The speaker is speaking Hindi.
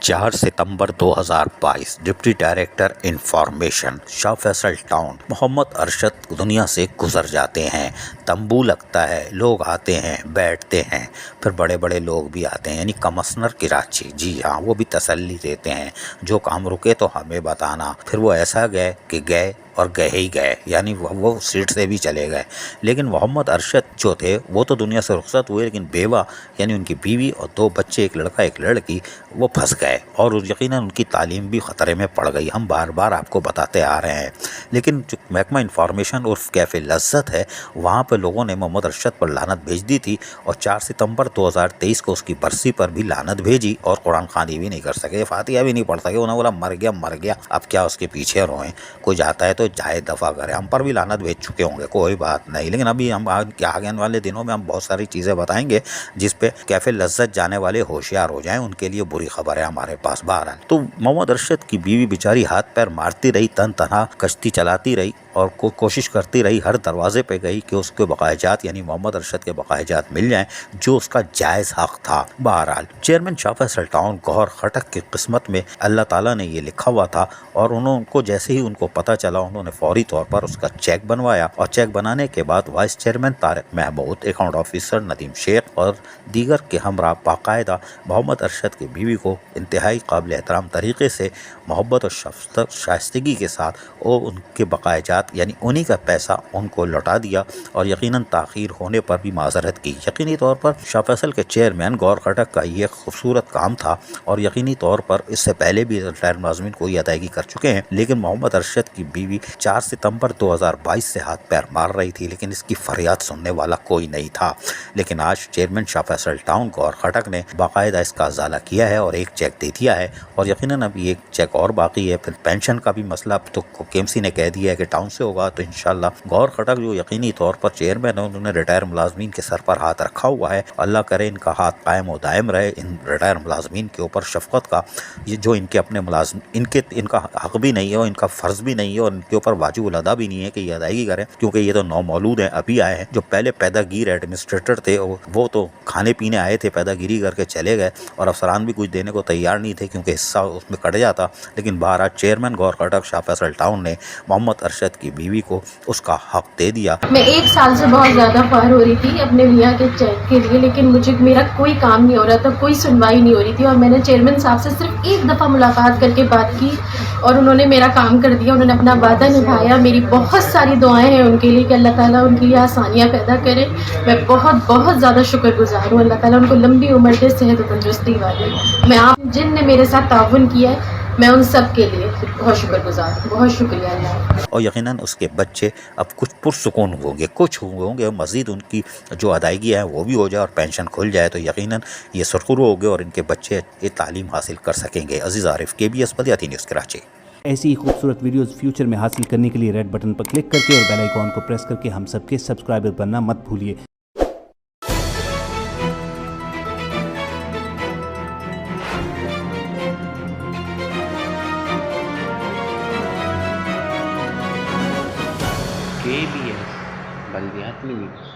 4 सितंबर 2022 deputy director information Shah Faisal town Mohammad Arshad दुनिया से गुजर जाते हैं। तंबू लगता है, लोग आते हैं, बैठते हैं, फिर बड़े बड़े लोग भी आते हैं, यानी कमिश्नर कराची, जी हाँ, वो भी तसल्ली देते हैं, जो काम रुके तो हमें बताना। फिर वो ऐसा गए कि गए और गए ही गए, यानी वो सीट से भी चले गए। लेकिन मोहम्मद अरशद जो थे वो तो दुनिया से रुखसत हुए, लेकिन बेवा यानी उनकी बीवी और 2 बच्चे, एक लड़का एक लड़की, वो फंस गए और यकीनन उनकी तालीम भी ख़तरे में पड़ गई। हम बार बार आपको बताते आ रहे हैं। लेकिन जो महकमा इंफॉर्मेशन उर्फ कैफ़े लज्जत है, वहाँ पर लोगों ने मोहम्मद अरशद पर लानत भेज दी थी और 4 सितंबर 2023 को उसकी बरसी पर भी लानत भेजी और कुरान खानी भी नहीं कर सके, फातिहा भी नहीं पढ़ सके। उन्होंने बोला मर गया, अब क्या उसके पीछे रोएं, कोई जाता है तो जाए दफ़ा करें। हम पर भी लानत भेज चुके होंगे, कोई बात नहीं। लेकिन अभी हम आगे वाले दिनों में हम बहुत सारी चीज़ें बताएंगे जिस पे कैफ़े लज्जत जाने वाले होशियार हो जाएं, उनके लिए बुरी खबर है हमारे पास। बहरहाल तो मोहम्मद अरशद की बीवी बेचारी हाथ पैर मारती रही, तन तनहा कश्ती चलाती रही और कोशिश करती रही, हर दरवाजे पे गई कि उसके बकायजात यानी मोहम्मद अरशद के बकायजात मिल जाएं जो उसका जायज़ हक था। बहरहाल चेयरमैन शाह फैसल टाउन गौहर खटक की किस्मत में अल्लाह ताला ने ये लिखा हुआ था और उनको जैसे ही उनको पता चला, उन्होंने फौरी तौर पर उसका चेक बनवाया और चेक बनाने के बाद vice chairman Tariq Mahmood, account officer Nadeem Sheikh और दीगर के हमरा बाकायदा मोहम्मद अरशद की बीवी को इंतहाई काबिल एहतराम तरीके से मोहब्बत और शाइस्तगी के साथ और उनके बकायजात यानी उन्हीं का पैसा उनको लौटा दिया और यकीनन ताख़ीर होने पर भी माजरत की। यकीनी तौर पर शाह फैसल के चेयरमैन गौहर खटक का ये खूबसूरत काम था और यकीनी तौर पर इससे पहले भी रिटायर मुलाज़मीन को ये अदायगी कर चुके हैं। लेकिन मोहम्मद अरशद की बीवी 4 सितंबर 2022 से हाथ पैर मार रही थी, लेकिन इसकी फरियाद सुनने वाला कोई नहीं था। लेकिन आज चेयरमैन शाह फैसल टाउन गौहर खटक ने बाकायदा इसका अजाला किया है और एक चेक दे दिया है और यकीनन अभी एक चेक और बाकी है। फिर पेंशन का भी मसला अब तो केएमसी ने कह दिया है कि टाउन से होगा, तो इंशाल्लाह गौहर खटक जो यकीनी तौर पर चेयरमैन है, उन्होंने रिटायर मुलाजमीन के सर पर हाथ रखा हुआ है। अल्लाह करे इनका हाथ कायम और दायम रहे, इन रिटायर मुलाजमीन के ऊपर शफकत का, ये जो इनके अपने मुलाजम इनका हक भी नहीं है और इनका फ़र्ज़ भी नहीं है और इनके ऊपर वाजिब अदा भी नहीं है कि ये अदायगी करें, क्योंकि ये तो नौमौलूद हैं, अभी आए हैं। जो पहले पैदागीर एडमिनिस्ट्रेटर थे वो तो खाने पीने आए थे, पैदागिरी करके चले गए और अफसरान भी कुछ देने को तैयार नहीं थे क्योंकि हिस्सा उसमें कट जाता। लेकिन बहरहाल चेयरमैन गौहर खटक शाह फैसल टाउन ने मोहम्मद अरशद की बीवी को उसका हक दे दिया। मैं 1 साल से बहुत ज़्यादा ख्वार हो रही थी अपने मियाँ के चेक के लिए, लेकिन मेरा कोई काम नहीं हो रहा था, कोई सुनवाई नहीं हो रही थी और मैंने चेयरमैन साहब से सिर्फ एक दफ़ा मुलाकात करके बात की और उन्होंने मेरा काम कर दिया। उन्होंने अपना वादा निभाया। मेरी बहुत सारी दुआएं हैं उनके लिए कि अल्लाह ताला उनके लिए आसानियाँ पैदा करे। मैं बहुत बहुत ज़्यादा शुक्रगुजार हूँ। अल्लाह ताला उनको लंबी उम्र दे, सेहत और तंदुरुस्ती वाली। मैं आप जिनने मेरे साथ ताउन किया है, मैं उन सब के लिए बहुत शुक्रगुजार हूँ। बहुत शुक्रिया अल्लाह। और यकीनन उसके बच्चे अब कुछ पुरसुकून होंगे, कुछ होंगे, मज़ीद उनकी जो अदायगी है वो भी हो जाए और पेंशन खुल जाए तो यकीनन ये सुरखुरू होंगे और इनके बच्चे ये तालीम हासिल कर सकेंगे। अजीज़ आरिफ, KBS बदियाती न्यूज़ कराची। ऐसी ही खूबसूरत वीडियोस फ्यूचर में हासिल करने के लिए रेड बटन पर क्लिक करके और बेल आइकॉन को प्रेस करके हम सबके सब्सक्राइबर बनना मत भूलिए। KBS बल्दियाती न्यूज़।